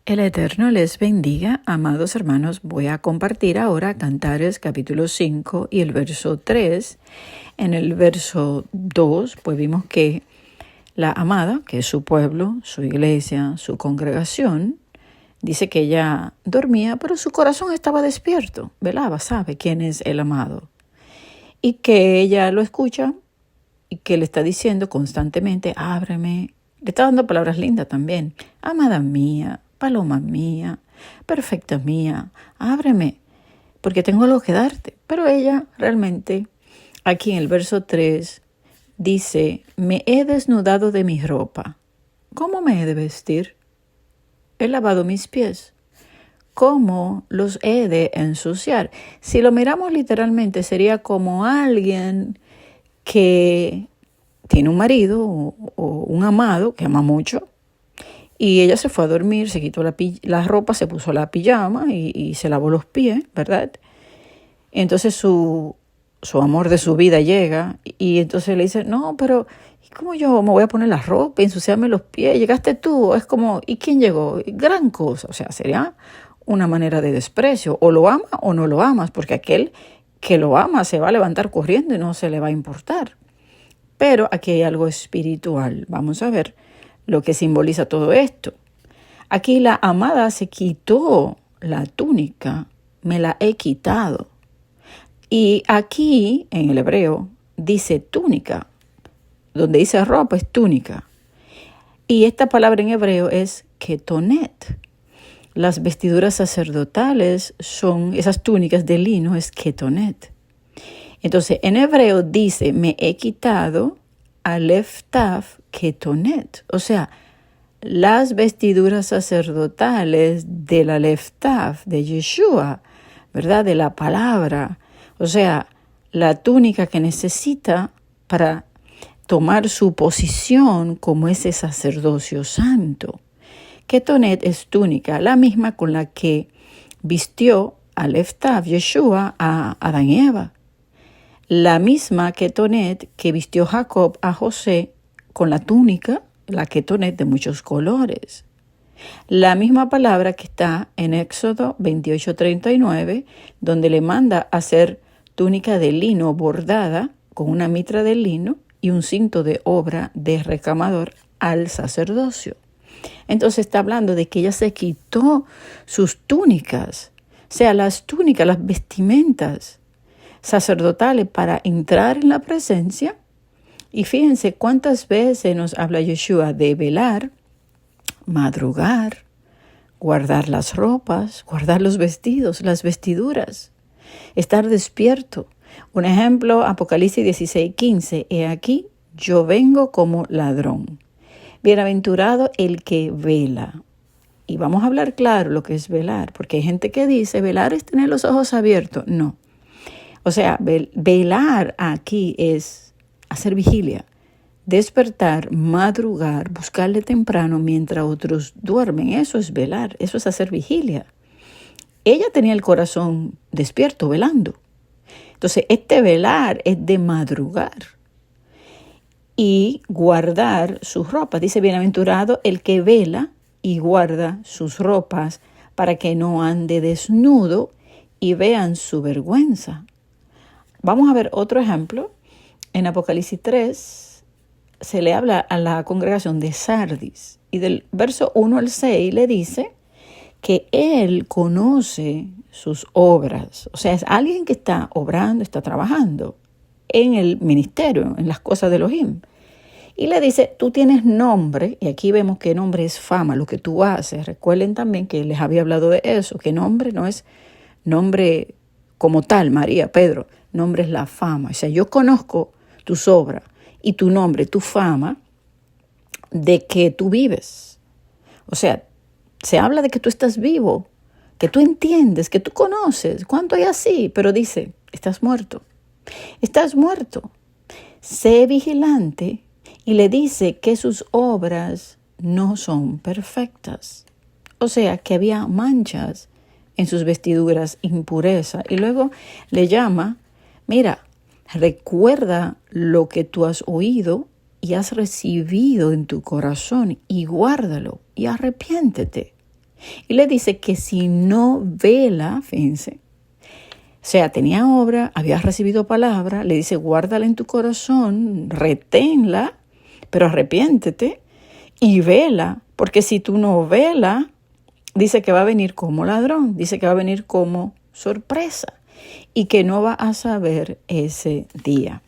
El Eterno les bendiga, amados hermanos. Voy a compartir ahora Cantares capítulo 5 y el verso 3. En el verso 2, pues vimos que la amada, que es su pueblo, su iglesia, su congregación, dice que ella dormía, pero su corazón estaba despierto, velaba, sabe quién es el amado. Y que ella lo escucha y que le está diciendo constantemente, ábreme. Le está dando palabras lindas también. Amada mía, paloma mía, perfecta mía, ábreme, porque tengo algo que darte. Pero ella realmente, aquí en el verso 3, dice, me he desnudado de mi ropa. ¿Cómo me he de vestir? He lavado mis pies. ¿Cómo los he de ensuciar? Si lo miramos literalmente, sería como alguien que tiene un marido o un amado que ama mucho, y ella se fue a dormir, se quitó la ropa, se puso la pijama y se lavó los pies, ¿verdad? Entonces su amor de su vida llega y entonces le dice, no, pero ¿cómo yo me voy a poner la ropa y ensuciarme los pies? Llegaste tú. Es como, ¿y quién llegó? Gran cosa. O sea, sería una manera de desprecio. O lo ama o no lo amas, porque aquel que lo ama se va a levantar corriendo y no se le va a importar. Pero aquí hay algo espiritual. Vamos a ver lo que simboliza todo esto. Aquí la amada se quitó la túnica, me la he quitado. Y aquí, en el hebreo, dice túnica. Donde dice ropa es túnica. Y esta palabra en hebreo es ketonet. Las vestiduras sacerdotales son, esas túnicas de lino es ketonet. Entonces, en hebreo dice, me he quitado alef taf ketonet. O sea, las vestiduras sacerdotales del alef taf, de Yeshua, ¿verdad? De la palabra. O sea, la túnica que necesita para tomar su posición como ese sacerdocio santo. Ketonet es túnica, la misma con la que vistió alef taf, Yeshua, a Adán y Eva. La misma ketonet que vistió Jacob a José con la túnica, la ketonet de muchos colores. La misma palabra que está en Éxodo 28:39, donde le manda hacer túnica de lino bordada con una mitra de lino y un cinto de obra de recamador al sacerdocio. Entonces está hablando de que ella se quitó sus túnicas, o sea, las túnicas, las vestimentas sacerdotales para entrar en la presencia. Y fíjense cuántas veces nos habla Yeshua de velar, madrugar, guardar las ropas, guardar los vestidos, las vestiduras, estar despierto. Un ejemplo, Apocalipsis 16:15, he aquí, yo vengo como ladrón. Bienaventurado el que vela. Y vamos a hablar claro lo que es velar, porque hay gente que dice, velar es tener los ojos abiertos. No. O sea, velar aquí es hacer vigilia, despertar, madrugar, buscarle temprano mientras otros duermen. Eso es velar, eso es hacer vigilia. Ella tenía el corazón despierto, velando. Entonces, este velar es de madrugar y guardar sus ropas. Dice, bienaventurado el que vela y guarda sus ropas para que no ande desnudo y vean su vergüenza. Vamos a ver otro ejemplo. En Apocalipsis 3 se le habla a la congregación de Sardis y del verso 1 al 6 le dice que él conoce sus obras. O sea, es alguien que está obrando, está trabajando en el ministerio, en las cosas de Elohim. Y le dice, tú tienes nombre, y aquí vemos que nombre es fama, lo que tú haces. Recuerden también que les había hablado de eso, que nombre no es nombre como tal, María, Pedro. Nombre es la fama. O sea, yo conozco tus obras y tu nombre, tu fama, de que tú vives. O sea, se habla de que tú estás vivo, que tú entiendes, que tú conoces. ¿Cuánto hay así? Pero dice, estás muerto. Estás muerto. Sé vigilante. Y le dice que sus obras no son perfectas. O sea, que había manchas en sus vestiduras, impureza. Y luego le llama, mira, recuerda lo que tú has oído y has recibido en tu corazón y guárdalo y arrepiéntete. Y le dice que si no vela, fíjense, o sea, tenía obra, había recibido palabra, le dice, guárdala en tu corazón, reténla, pero arrepiéntete y vela, porque si tú no vela, dice que va a venir como ladrón, dice que va a venir como sorpresa y que no va a saber ese día.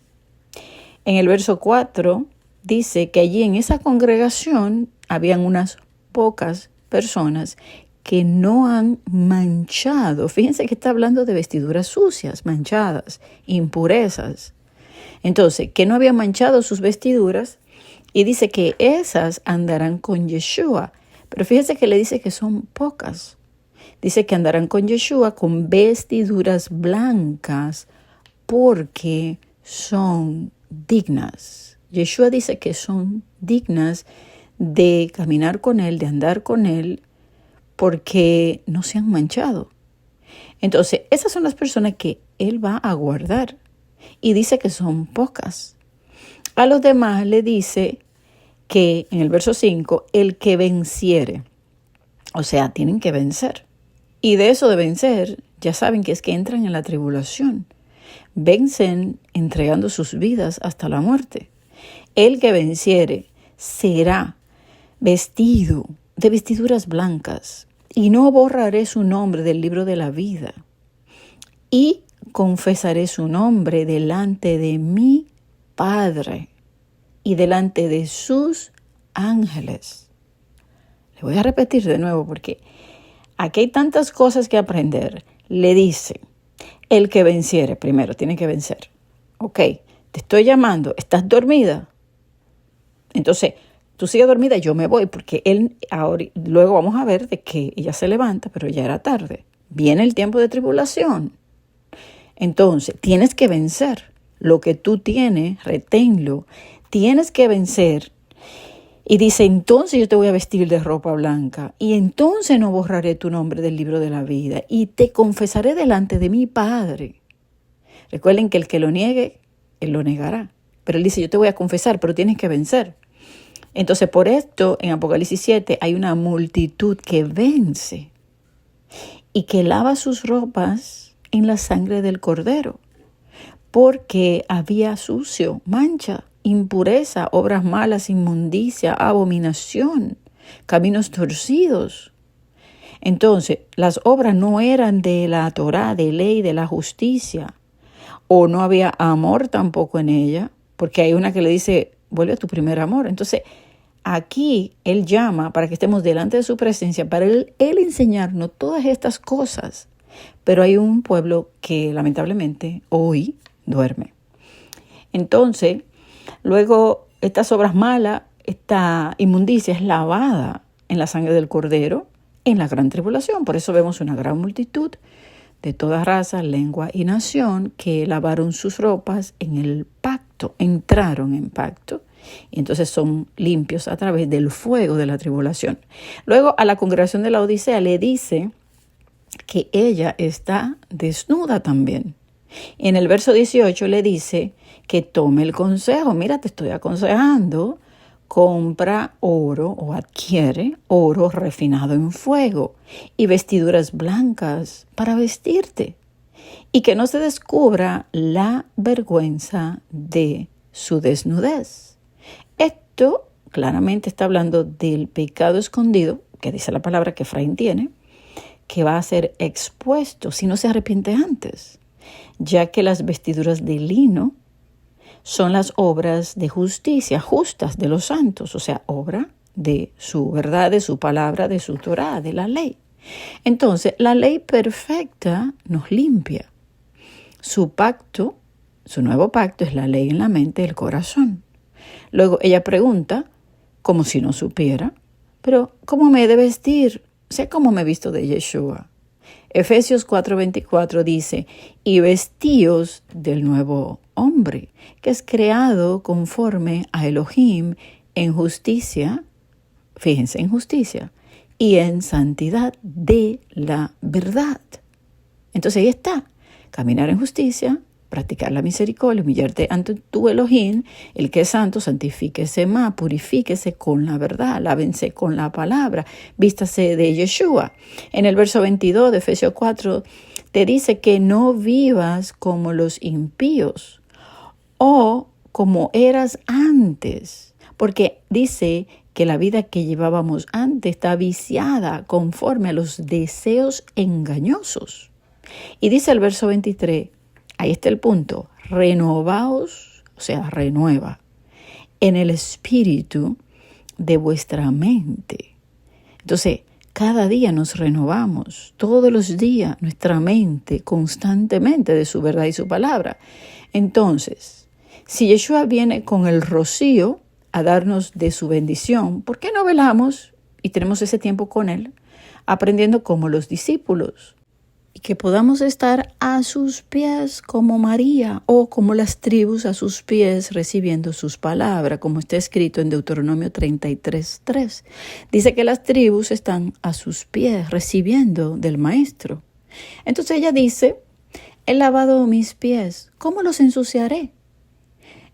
En el verso 4 dice que allí en esa congregación habían unas pocas personas que no han manchado. Fíjense que está hablando de vestiduras sucias, manchadas, impurezas. Entonces, que no habían manchado sus vestiduras y dice que esas andarán con Yeshua. Pero fíjense que le dice que son pocas. Dice que andarán con Yeshua con vestiduras blancas porque son dignas. Yeshua dice que son dignas de caminar con Él, de andar con Él, porque no se han manchado. Entonces, esas son las personas que Él va a guardar. Y dice que son pocas. A los demás le dice que, en el verso 5, el que venciere. O sea, tienen que vencer. Y de eso de vencer, ya saben que es que entran en la tribulación. Vencen entregando sus vidas hasta la muerte. El que venciere será vestido de vestiduras blancas, y no borraré su nombre del libro de la vida, y confesaré su nombre delante de mi Padre y delante de sus ángeles. Le voy a repetir de nuevo porque aquí hay tantas cosas que aprender. Le dice, el que venciere, primero tiene que vencer. Ok, te estoy llamando, ¿estás dormida? Entonces, tú sigues dormida, yo me voy, porque él ahora, luego vamos a ver de que ella se levanta, pero ya era tarde. Viene el tiempo de tribulación. Entonces, tienes que vencer. Lo que tú tienes, reténlo. Tienes que vencer. Y dice, entonces yo te voy a vestir de ropa blanca, y entonces no borraré tu nombre del libro de la vida, y te confesaré delante de mi Padre. Recuerden que el que lo niegue, él lo negará. Pero él dice, yo te voy a confesar, pero tienes que vencer. Entonces, por esto, en Apocalipsis 7, hay una multitud que vence y que lava sus ropas en la sangre del Cordero, porque había sucio, mancha, impureza, obras malas, inmundicia, abominación, caminos torcidos. Entonces, las obras no eran de la Torá, de ley, de la justicia, o no había amor tampoco en ella, porque hay una que le dice, vuelve a tu primer amor. Entonces, aquí Él llama para que estemos delante de su presencia, para él enseñarnos todas estas cosas. Pero hay un pueblo que lamentablemente hoy duerme. Entonces, luego estas obras malas, esta inmundicia es lavada en la sangre del Cordero en la gran tribulación. Por eso vemos una gran multitud de toda raza, lengua y nación que lavaron sus ropas en el pacto, entraron en pacto, y entonces son limpios a través del fuego de la tribulación. Luego a la congregación de la Odisea le dice que ella está desnuda también. Y en el verso 18 le dice que tome el consejo. Mira, te estoy aconsejando, compra oro o adquiere oro refinado en fuego y vestiduras blancas para vestirte, y que no se descubra la vergüenza de su desnudez. Esto claramente está hablando del pecado escondido, que dice la palabra que Efraín tiene, que va a ser expuesto si no se arrepiente antes, ya que las vestiduras de lino son las obras de justicia justas de los santos, o sea, obra de su verdad, de su palabra, de su Torá, de la ley. Entonces, la ley perfecta nos limpia. Su pacto, su nuevo pacto, es la ley en la mente y el corazón. Luego ella pregunta, como si no supiera, pero ¿cómo me he de vestir? O sea, ¿cómo me he visto de Yeshua? Efesios 4:24 dice, y vestíos del nuevo hombre, que es creado conforme a Elohim en justicia, fíjense, en justicia, y en santidad de la verdad. Entonces ahí está, caminar en justicia, practicar la misericordia, humillarte ante tu Elohim, el que es santo, santifíquese más, purifíquese con la verdad, lávense con la palabra, vístase de Yeshua. En el verso 22 de Efesios 4 te dice que no vivas como los impíos o como eras antes, porque dice que la vida que llevábamos antes está viciada conforme a los deseos engañosos. Y dice el verso 23, ahí está el punto, renovaos, o sea, renueva, en el espíritu de vuestra mente. Entonces, cada día nos renovamos, todos los días, nuestra mente constantemente de su verdad y su palabra. Entonces, si Yeshua viene con el rocío a darnos de su bendición, ¿por qué no velamos y tenemos ese tiempo con Él, aprendiendo como los discípulos? Y que podamos estar a sus pies como María o como las tribus a sus pies recibiendo sus palabras, como está escrito en Deuteronomio 33:3. Dice que las tribus están a sus pies recibiendo del Maestro. Entonces ella dice, he lavado mis pies, ¿cómo los ensuciaré?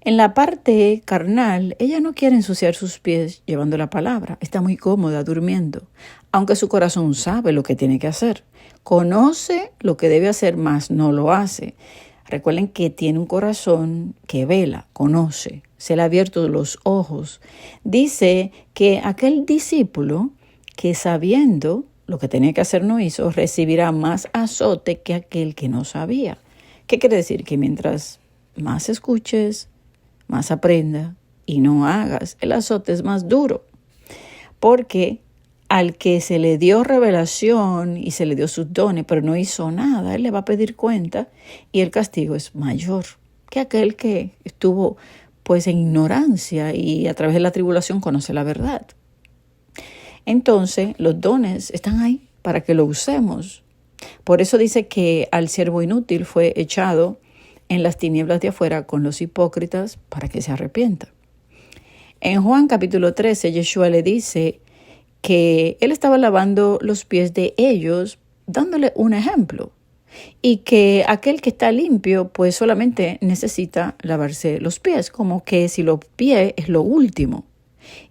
En la parte carnal, ella no quiere ensuciar sus pies llevando la palabra. Está muy cómoda durmiendo, aunque su corazón sabe lo que tiene que hacer. Conoce lo que debe hacer, mas no lo hace. Recuerden que tiene un corazón que vela, conoce, se le ha abierto los ojos. Dice que aquel discípulo que sabiendo lo que tenía que hacer no hizo, recibirá más azote que aquel que no sabía. ¿Qué quiere decir? Que mientras más escuches, más aprenda y no hagas, el azote es más duro. Porque al que se le dio revelación y se le dio sus dones, pero no hizo nada, él le va a pedir cuenta y el castigo es mayor que aquel que estuvo pues en ignorancia y a través de la tribulación conoce la verdad. Entonces, los dones están ahí para que lo usemos. Por eso dice que al siervo inútil fue echado en las tinieblas de afuera con los hipócritas para que se arrepienta. En Juan capítulo 13, Yeshua le dice que él estaba lavando los pies de ellos, dándole un ejemplo, y que aquel que está limpio, pues solamente necesita lavarse los pies, como que si los pies es lo último.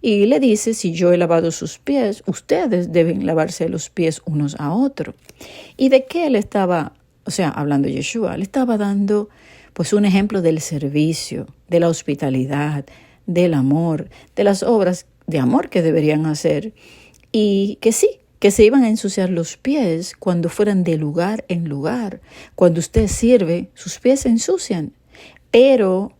Y le dice, si yo he lavado sus pies, ustedes deben lavarse los pies unos a otros. ¿Y de qué él estaba, hablando Yeshua? Le estaba dando pues un ejemplo del servicio, de la hospitalidad, del amor, de las obras de amor que deberían hacer. Y que sí, que se iban a ensuciar los pies cuando fueran de lugar en lugar. Cuando usted sirve, sus pies se ensucian. Pero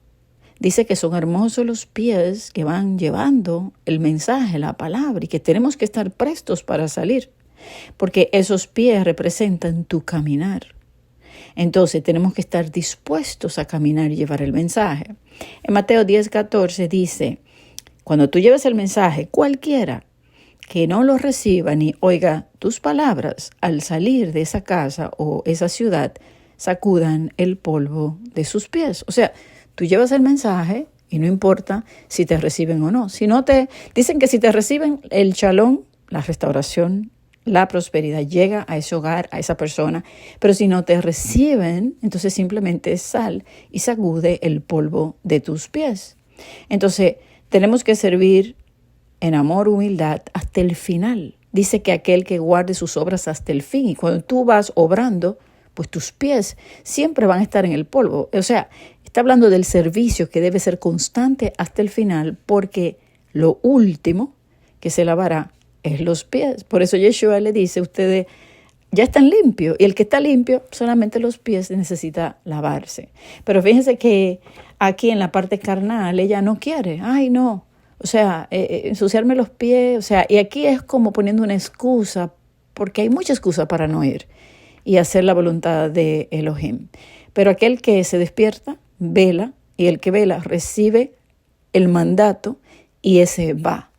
dice que son hermosos los pies que van llevando el mensaje, la palabra, y que tenemos que estar prestos para salir, porque esos pies representan tu caminar. Entonces tenemos que estar dispuestos a caminar y llevar el mensaje. En Mateo 10:14 dice, cuando tú lleves el mensaje, cualquiera que no lo reciba ni oiga tus palabras, al salir de esa casa o esa ciudad, sacudan el polvo de sus pies. O sea, tú llevas el mensaje y no importa si te reciben o no. Dicen que si te reciben, el shalom, la restauración, la prosperidad llega a ese hogar, a esa persona. Pero si no te reciben, entonces simplemente sal y sacude el polvo de tus pies. Entonces, tenemos que servir en amor, humildad, hasta el final. Dice que aquel que guarde sus obras hasta el fin. Y cuando tú vas obrando, pues tus pies siempre van a estar en el polvo. O sea, está hablando del servicio que debe ser constante hasta el final, porque lo último que se lavará es los pies. Por eso Yeshua le dice, ustedes ya están limpios, y el que está limpio, solamente los pies necesita lavarse. Pero fíjense que aquí en la parte carnal, ella no quiere, ensuciarme los pies, y aquí es como poniendo una excusa, porque hay mucha excusa para no ir y hacer la voluntad de Elohim. Pero aquel que se despierta, vela, y el que vela recibe el mandato y ese va.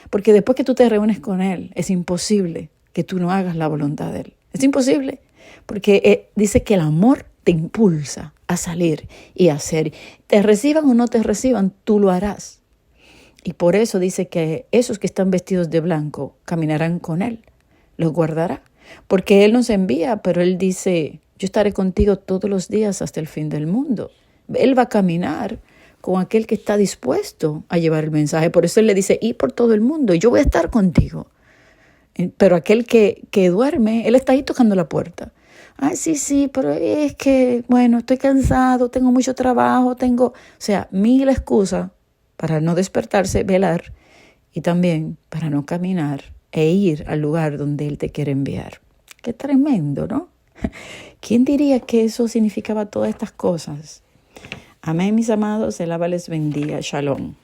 Porque después que tú te reúnes con Él, es imposible que tú no hagas la voluntad de Él. Es imposible, porque dice que el amor te impulsa a salir y a hacer. Te reciban o no te reciban, tú lo harás. Y por eso dice que esos que están vestidos de blanco caminarán con Él, los guardará. Porque Él nos envía, pero Él dice, yo estaré contigo todos los días hasta el fin del mundo. Él va a caminar con aquel que está dispuesto a llevar el mensaje. Por eso Él le dice, ir por todo el mundo y yo voy a estar contigo. Pero aquel que duerme, Él está ahí tocando la puerta. Ay, sí, pero es que, bueno, estoy cansado, tengo mucho trabajo, o sea, mil excusas para no despertarse, velar, y también para no caminar e ir al lugar donde Él te quiere enviar. Qué tremendo, ¿no? ¿Quién diría que eso significaba todas estas cosas? Amén, mis amados. El Abba les bendiga. Shalom.